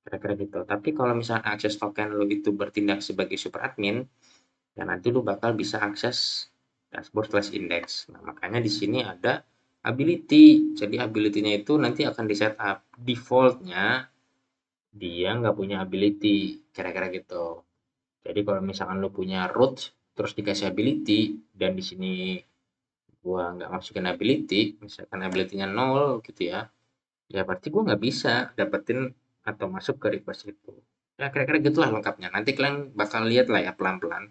kira-kira gitu. Tapi kalau misalnya akses token lu itu bertindak sebagai super admin, ya nanti lu bakal bisa akses dashboard/index. Nah, makanya di sini ada ability. Jadi ability-nya itu nanti akan di setup. Default-nya dia nggak punya ability, kira-kira gitu. Jadi kalau misalkan lu punya root terus dikasih ability dan di sini gua nggak masukin ability, misalkan ability-nya 0 gitu ya, ya berarti gua nggak bisa dapetin atau masuk ke request itu. Ya kira-kira gitulah lengkapnya. Nanti kalian bakal lihat lah ya pelan-pelan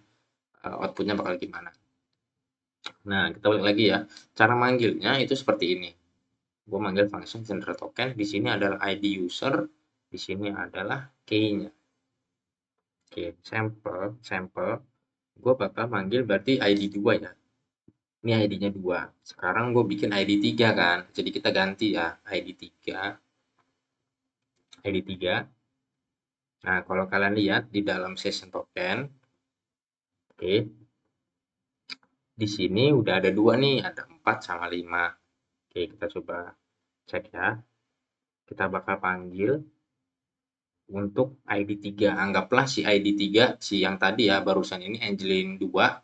outputnya bakal gimana. Nah, kita balik lagi ya. Cara manggilnya itu seperti ini. Gue manggil function generate token. Di sini adalah ID user. Di sini adalah key-nya. Oke, sampel. Gue bakal manggil berarti ID 2 ya. Ini ID-nya 2. Sekarang gue bikin ID 3 kan. Jadi kita ganti ya. ID 3. ID 3. Nah, kalau kalian lihat di dalam session token. Oke. Di sini udah ada 2 nih. Ada 4 sama 5. Oke, kita coba cek ya. Kita bakal panggil untuk ID 3. Anggaplah si ID 3, si yang tadi ya, barusan ini Angelin 2,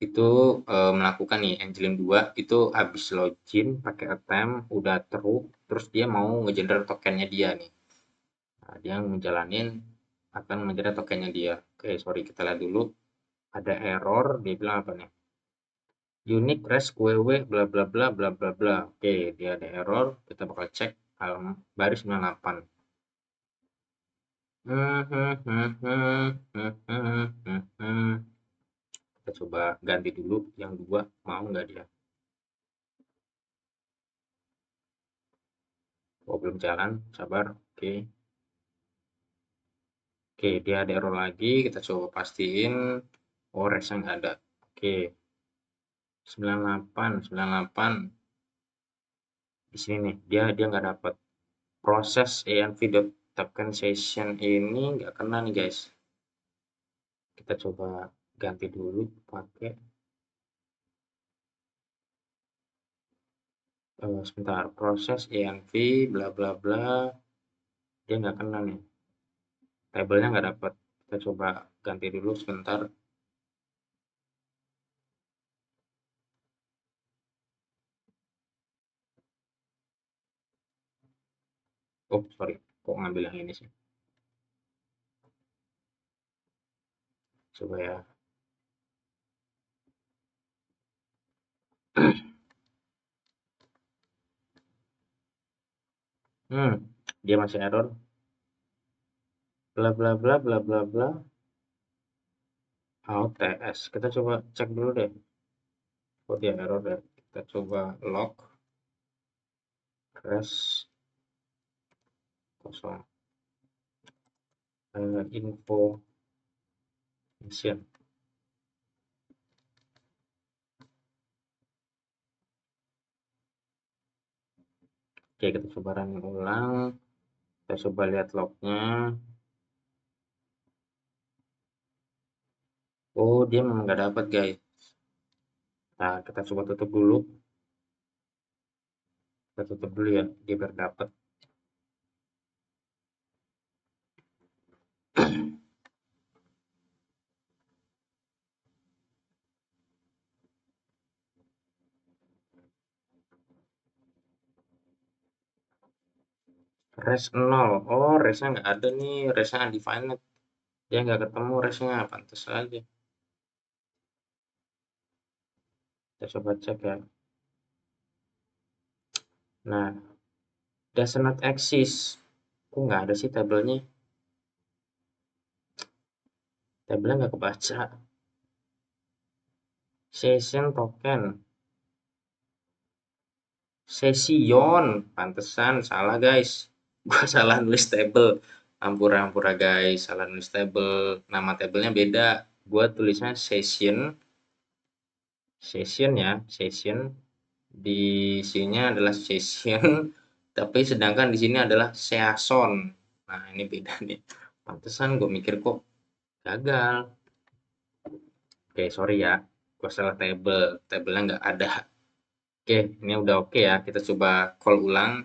itu melakukan nih, Angelin 2 itu habis login pakai attempt, udah true, terus dia mau ngegenerate tokennya dia nih. Nah, dia ngejalanin akan ngegenerate tokennya dia. Oke, sorry, kita lihat dulu. Ada error, dia bilang apa nih? Unique res QW bla bla bla bla bla bla. Oke, dia ada error, kita bakal cek baris 98. Kita coba ganti dulu yang 2, mau nggak dia? Oh, belum jalan, sabar. Oke. Oke, dia ada error lagi, kita coba pastiin. Oh, resnya nggak ada. Oke, 98. Di sini nih, dia nggak dapat. Proses env.token session ini nggak kena nih, guys. Kita coba ganti dulu pakai sebentar, proses env bla bla bla, dia nggak kena nih. Tabelnya nggak dapat. Kita coba ganti dulu sebentar. Oh, sorry. Kok ngambil yang ini sih? Coba ya. Hmm, dia masih error. Bla bla bla bla bla bla. AUTS. Kita coba cek dulu deh. Oh, dia error deh. Kita coba log crash kosong. Info mission. Oke, kita coba running ulang. Kita coba lihat lognya. Oh, dia memang nggak dapat, guys. Nah, kita coba tutup dulu. Kita tutup dulu ya. Dia biar dapat. Res 0. Oh, resnya nggak ada nih. Resnya undefined. Dia nggak ketemu resnya. Pantas aja. Kita coba cek ya. Nah, does not exist. Kok nggak ada sih tabelnya? Tabelnya nggak kebaca. Session token. Session. Pantesan. Salah, guys. Gua salah nulis table. Ampura, ampura, guys. Salah nulis table. Nama tabelnya beda. Gua tulisnya session. Session ya. Session. Di sini adalah session. Tapi sedangkan di sini adalah season. Nah, ini beda nih. Pantesan gue mikir kok gagal. Oke, sorry ya. Gue salah table. Tabelnya nggak ada. Oke, ini udah oke ya. Kita coba call ulang.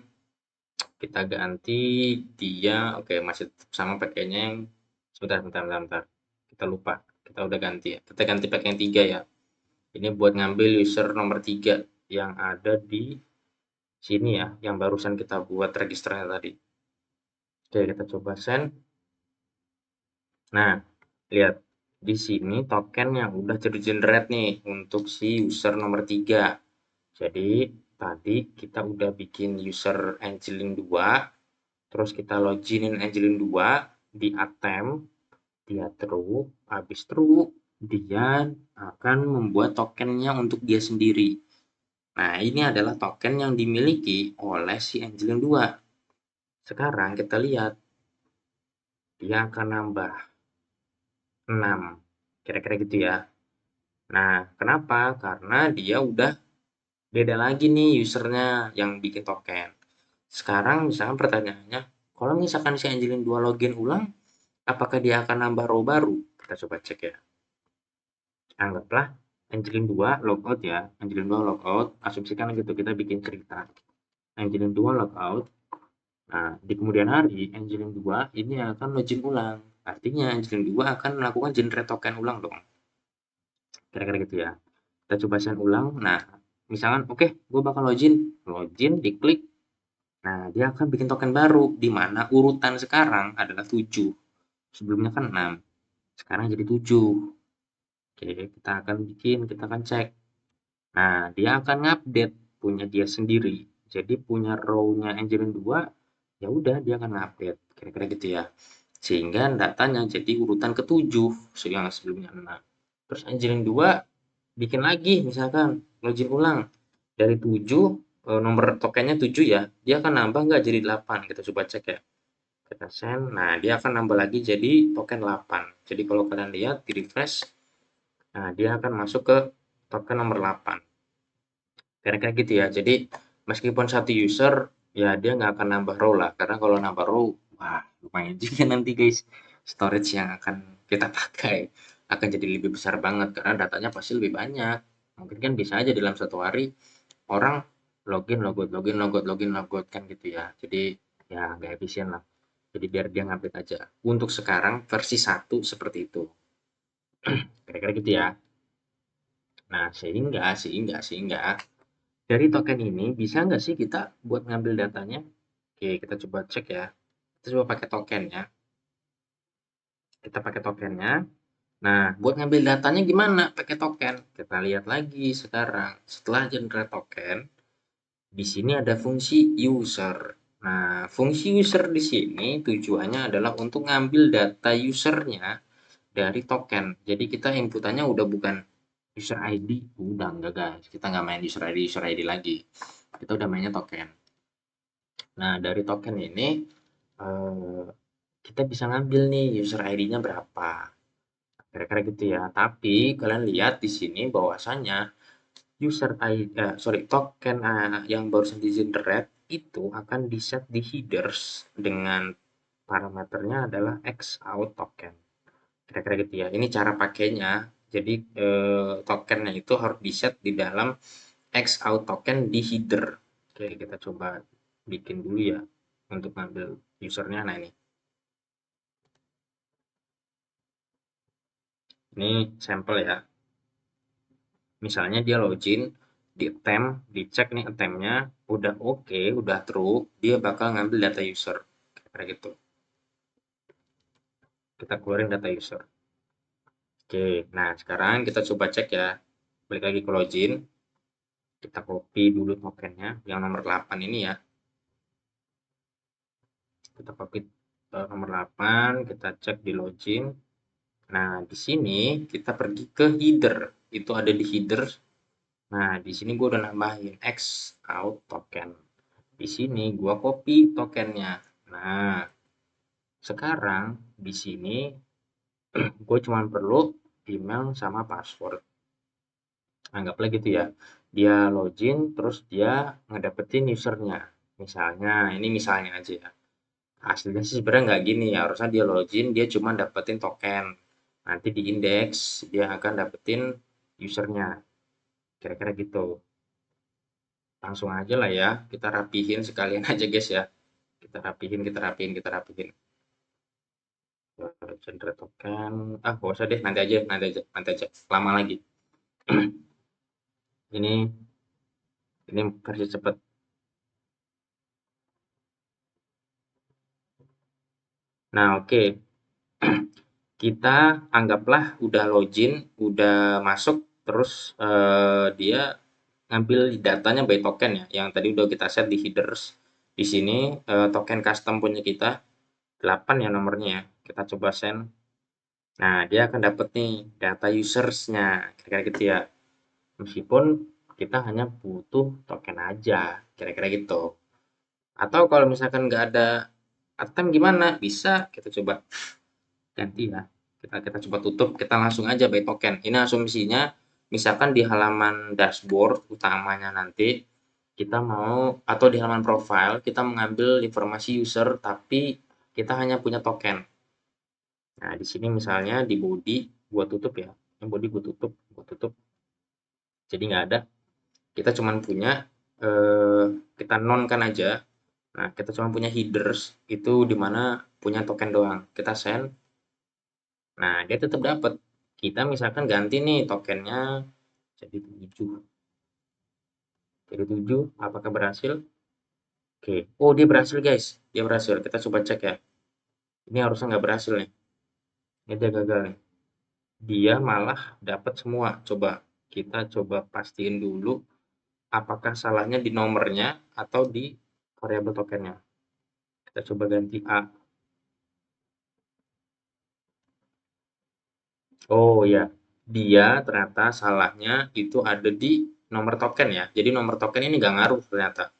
Kita ganti dia. Oke, masih tetap sama pakainya yang sebentar, bentar, bentar, bentar. Kita lupa. Kita udah ganti ya. Kita ganti pakai yang 3 ya. Ini buat ngambil user nomor 3 yang ada di sini ya, yang barusan kita buat registernya tadi. Oke, kita coba send. Nah, lihat di sini token yang udah tergenerate nih untuk si user nomor 3. Jadi tadi kita udah bikin user Angelin 2, terus kita loginin Angelin 2, di attempt, dia true, habis true, dia akan membuat tokennya untuk dia sendiri. Nah, ini adalah token yang dimiliki oleh si Angelin 2. Sekarang kita lihat, dia akan nambah 6. Kira-kira gitu ya. Nah, kenapa? Karena dia udah beda lagi nih usernya yang bikin token. Sekarang misalkan pertanyaannya, kalau misalkan si Angelin 2 login ulang, apakah dia akan nambah row baru? Kita coba cek ya. Anggaplah Angelin 2 logout ya. Angelin 2 logout, asumsikan gitu, kita bikin cerita. Angelin 2 logout. Nah, di kemudian hari, Angelin 2 ini akan login ulang. Artinya Angelin 2 akan melakukan generate token ulang dong. Kira-kira gitu ya. Kita coba send ulang. Nah, misalkan oke, gue bakal login, diklik. Nah, dia akan bikin token baru, di mana urutan sekarang adalah 7. Sebelumnya kan 6. Sekarang jadi 7. Oke, kita akan cek. Nah, dia akan ngupdate punya dia sendiri. Jadi punya row-nya Angelin 2, ya udah dia akan ngupdate. Kira-kira gitu ya. Sehingga datanya jadi urutan ke-7 yang sebelumnya 6. Terus Angelin 2 bikin lagi misalkan login ulang dari 7, nomor tokennya 7 ya, dia akan nambah nggak jadi 8, kita coba cek ya. Kita send, nah dia akan nambah lagi jadi token 8. Jadi kalau kalian lihat di refresh, nah dia akan masuk ke token nomor 8. Kira-kira gitu ya. Jadi meskipun satu user, ya dia nggak akan nambah row lah, karena kalau nambah row, wah lumayan juga nanti guys, storage yang akan kita pakai akan jadi lebih besar banget, karena datanya pasti lebih banyak. Mungkin kan bisa aja dalam satu hari orang login, logout, login, logout, login, logout kan gitu ya. Jadi ya nggak efisien lah. Jadi biar dia ngupdate aja. Untuk sekarang versi 1 seperti itu. Kira-kira gitu ya. Nah, sehingga dari token ini bisa nggak sih kita buat ngambil datanya? Oke, kita coba cek ya. Kita coba pakai token ya. Kita pakai tokennya. Nah, buat ngambil datanya gimana? Pakai token. Kita lihat lagi sekarang. Setelah generate token, di sini ada fungsi user. Nah, fungsi user di sini tujuannya adalah untuk ngambil data usernya dari token. Jadi kita inputannya udah bukan user ID, udah enggak guys. Kita nggak main user ID lagi. Kita udah mainnya token. Nah, dari token ini eh, kita bisa ngambil nih user ID-nya berapa. Kira-kira gitu ya. Tapi kalian lihat di sini bahwasannya user ID, token yang barusan di generate itu akan di-set di headers dengan parameternya adalah xout token. Kira-kira gitu ya. Ini cara pakainya. Jadi tokennya itu harus di-set di dalam xout token di header. Oke, kita coba bikin dulu ya untuk ngambil usernya. Nah ini sampel ya. Misalnya dia login di attempt, dicek nih attempt-nya udah oke, udah true, dia bakal ngambil data user. Kayak gitu. Kita keluarin data user. Oke, nah sekarang kita coba cek ya. Balik lagi ke login, kita copy dulu tokennya yang nomor 8 ini ya. Kita copy nomor 8, kita cek di login. Nah, di sini kita pergi ke header. Itu ada di header. Nah, di sini gue udah nambahin X out token. Di sini gue copy tokennya. Nah, sekarang di sini gue cuma perlu email sama password. Anggaplah gitu ya. Dia login, terus dia ngedapetin usernya. Misalnya, ini misalnya aja ya. Hasilnya sih sebenarnya nggak gini ya. Harusnya dia login, dia cuma dapetin token. Nanti di indeks, dia akan dapetin usernya. Kira-kira gitu. Langsung aja lah ya, kita rapihin sekalian aja guys ya. Kita rapihin, kita rapihin, kita rapihin. Generate token. Ah, gak usah deh, nanti aja, nanti aja, nanti aja. Lama lagi. Ini ini versi cepet. Nah, oke. Kita anggaplah udah login, udah masuk, terus dia ngambil datanya by token ya, yang tadi udah kita set di headers. Di sini token custom punya kita 8 ya nomornya ya. Kita coba send. Nah, dia akan dapet nih data usersnya, kira-kira gitu ya. Meskipun kita hanya butuh token aja, kira-kira gitu. Atau kalau misalkan nggak ada attem gimana? Bisa kita coba ganti ya. Kita coba tutup, kita langsung aja by token. Ini asumsinya misalkan di halaman dashboard utamanya nanti kita mau atau di halaman profile kita mengambil informasi user tapi kita hanya punya token. Nah, di sini misalnya di body gua tutup ya. Yang body gua tutup. Jadi nggak ada. Kita cuman punya kita nonkan aja. Nah, kita cuma punya headers itu dimana punya token doang. Kita send. Nah, dia tetap dapat. Kita misalkan ganti nih tokennya jadi 7. Jadi 7, apakah berhasil? Oke. Oh, dia berhasil, guys. Dia berhasil. Kita coba cek ya. Ini harusnya nggak berhasil nih. Ini dia gagal nih. Dia malah dapat semua. Coba kita coba pastiin dulu apakah salahnya di nomornya atau di variabel tokennya. Kita coba ganti A. Oh ya, dia ternyata salahnya itu ada di nomor token ya. Jadi nomor token ini nggak ngaruh ternyata.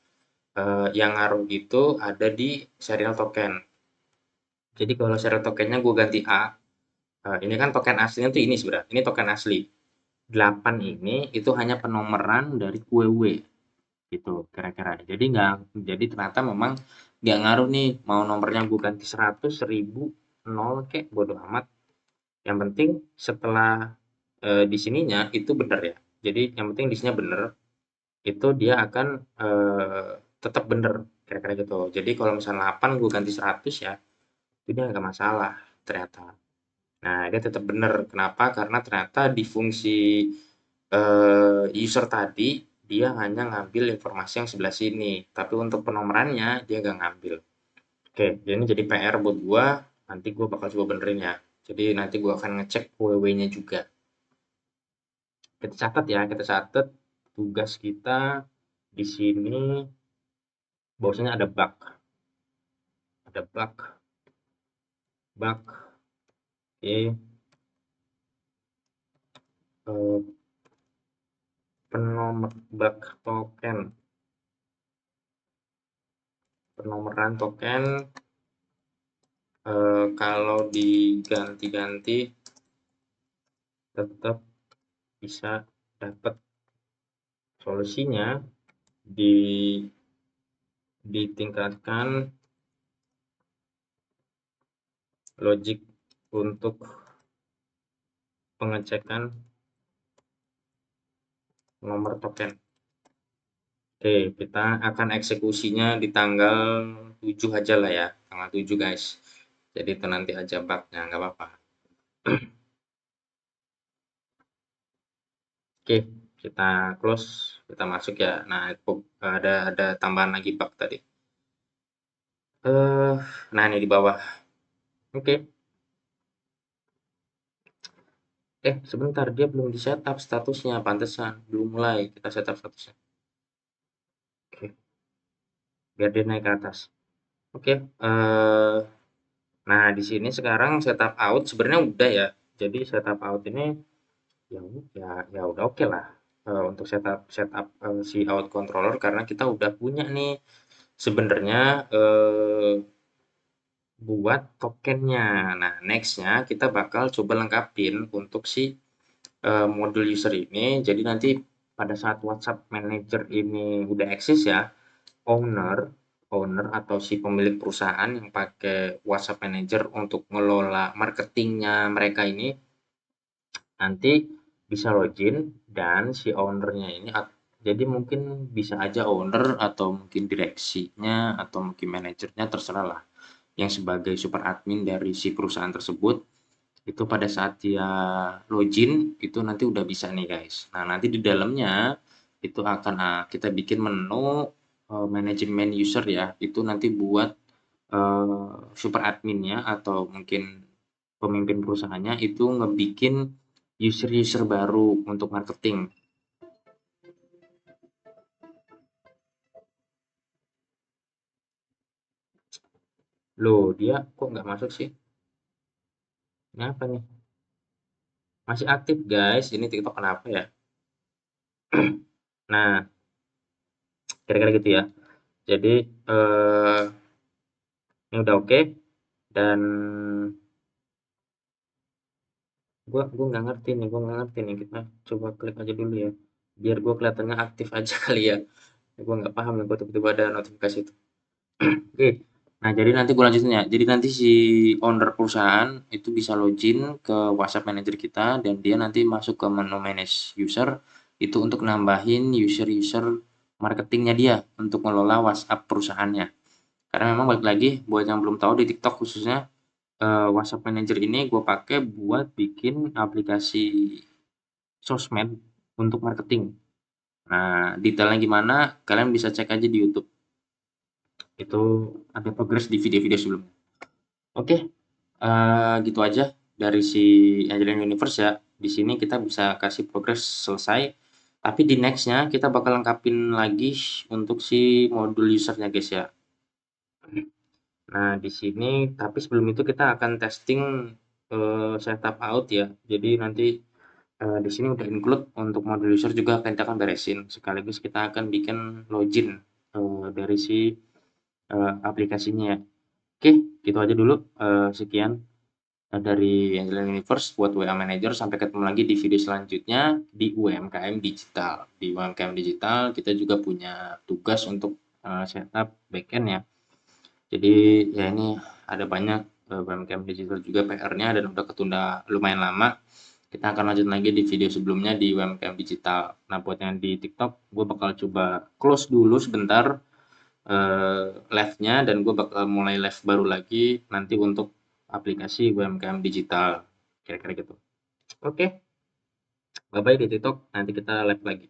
Yang ngaruh itu ada di serial token. Jadi kalau serial tokennya gue ganti A, ini kan token aslinya tuh ini sebenarnya. Ini token asli. 8 ini itu hanya penomoran dari kue W gitu kira-kira. Jadi ternyata memang nggak ngaruh nih mau nomornya gue ganti 100, 1000, 0 kek bodo amat. Yang penting setelah di sininya itu benar ya. Jadi yang penting di sininya benar, itu dia akan tetap benar kira-kira gitu. Jadi kalau misalnya 8 gue ganti 100 ya, itu dia nggak masalah ternyata. Nah, dia tetap benar. Kenapa? Karena ternyata di fungsi user tadi dia hanya ngambil informasi yang sebelah sini, tapi untuk penomorannya dia nggak ngambil. Oke, ini jadi PR buat gua. Nanti gua bakal coba benerin ya. Jadi nanti gua akan ngecek WW-nya juga. Kita catat ya, kita catat tugas kita di sini bahwasanya ada bug. Ada bug. Oke, eh, penomor bug token, penomoran token kalau diganti-ganti tetap bisa dapat solusinya di ditingkatkan logik untuk pengecekan nomor token. Oke, kita akan eksekusinya di tanggal 7 aja lah ya, tanggal 7 guys. Jadi itu nanti aja bugnya, nggak apa-apa. Oke, kita close, kita masuk ya. Nah, itu ada tambahan lagi bug tadi. Nah ini di bawah. Oke. Sebentar, dia belum di setup statusnya, pantesan. Belum mulai, kita setup statusnya. Oke, biar dia naik ke atas. Oke, nah di sini sekarang setup out sebenarnya udah ya. Jadi setup out ini ya udah oke lah. Untuk setup setup si out controller karena kita udah punya nih sebenarnya buat tokennya. Nah, nextnya kita bakal coba lengkapin untuk si modul user ini. Jadi nanti pada saat WhatsApp Manager ini udah eksis ya, owner owner atau si pemilik perusahaan yang pakai WhatsApp Manager untuk ngelola marketingnya mereka ini nanti bisa login dan si ownernya ini Jadi mungkin bisa aja owner atau mungkin direksinya atau mungkin manajernya terserah lah yang sebagai super admin dari si perusahaan tersebut itu pada saat dia login itu nanti udah bisa nih guys. Nah nanti di dalamnya itu akan kita bikin menu manajemen user ya. Itu nanti buat super adminnya atau mungkin pemimpin perusahaannya itu ngebikin user-user baru untuk marketing. Loh, dia kok nggak masuk sih? Kenapa nih? Masih aktif guys, ini TikTok kenapa ya? Nah, kira-kira gitu ya. Jadi, ini udah oke dan gua nggak ngerti nih, gua nggak ngerti nih. Kita coba klik aja dulu ya. Biar gua kelihatannya aktif aja kali ya. Gua nggak paham nih, gua tiba-tiba ada notifikasi itu. Oke. Nah, jadi nanti gue lanjutin ya. Jadi nanti si owner perusahaan itu bisa login ke WhatsApp Manager kita dan dia nanti masuk ke menu manage user itu untuk nambahin user-user marketingnya dia untuk ngelola WhatsApp perusahaannya. Karena memang balik lagi buat yang belum tahu di TikTok khususnya WhatsApp Manager ini gue pakai buat bikin aplikasi sosmed untuk marketing. Nah, detailnya gimana? Kalian bisa cek aja di YouTube. Itu ada progres di video-video sebelumnya. Oke, gitu aja dari si Angelina Universe ya. Di sini kita bisa kasih progres selesai, tapi di next-nya kita bakal lengkapin lagi untuk si modul user-nya guys ya. Nah, di sini tapi sebelum itu kita akan testing setup out ya. Jadi nanti di sini udah include untuk modul user juga akan kita akan beresin. Sekaligus kita akan bikin login dari si aplikasinya ya. Oke, gitu aja dulu. Sekian dari Angelina Universe buat WA Manager. Sampai ketemu lagi di video selanjutnya di UMKM Digital. Di UMKM Digital kita juga punya tugas untuk setup backend ya. Jadi ya ini ada banyak UMKM Digital juga PR-nya dan udah ketunda lumayan lama. Kita akan lanjut lagi di video sebelumnya di UMKM Digital. Nah buat yang di TikTok, gue bakal coba close dulu sebentar live-nya dan gue bakal mulai live baru lagi nanti untuk aplikasi UMKM Digital. Kira-kira gitu. Oke, bye-bye di TikTok. Nanti kita live lagi.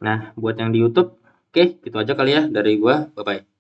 Nah, buat yang di YouTube, oke, gitu aja kali ya dari gue. Bye-bye.